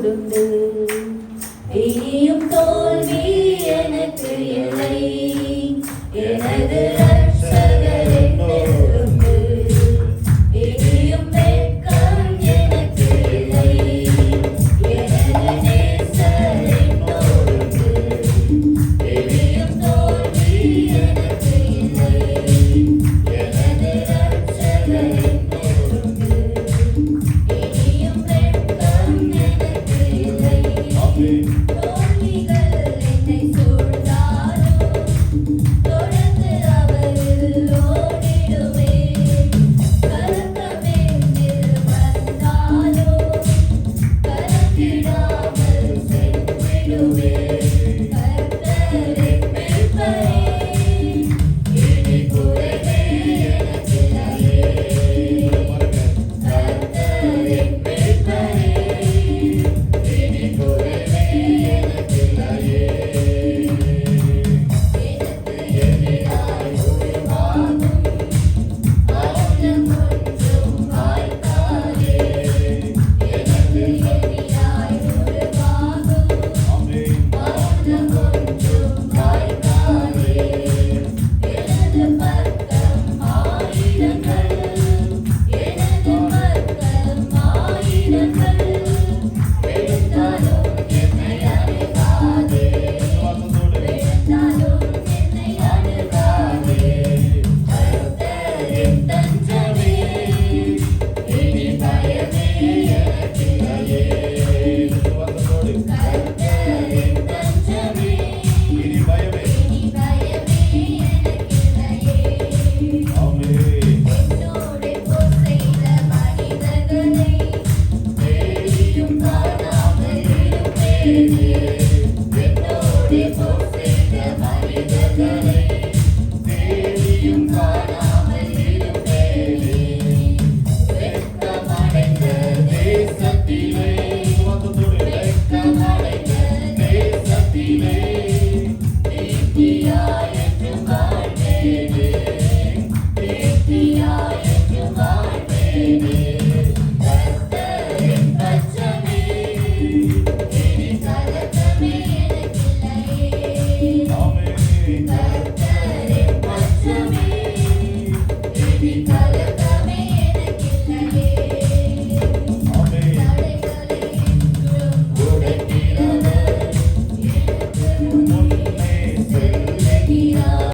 என்னோடுண்டு. இனியும் தோல்வி எனக்கு இல்லை, எனது ரட்சகர் என்னோடுண்டு. இனியும் வெட்கம் எனக்கு இல்லை, எனது நேசர் என்னோடுண்டு. இனியும் தோல்வி எனக்கு இல்லை, எனது ரட்சகர் என்னோடுண்டு. இனியும் வெட்கம் எனக்கு இல்லை. தோல்விகள் என்னை சூழ்ந்தாலும் தொடர்ந்து அவரில் ஓடிடுவேன். கலக்கம் என்னில் வந்தாலும் கலங்கிடாமல் சென்றிடுவேன்.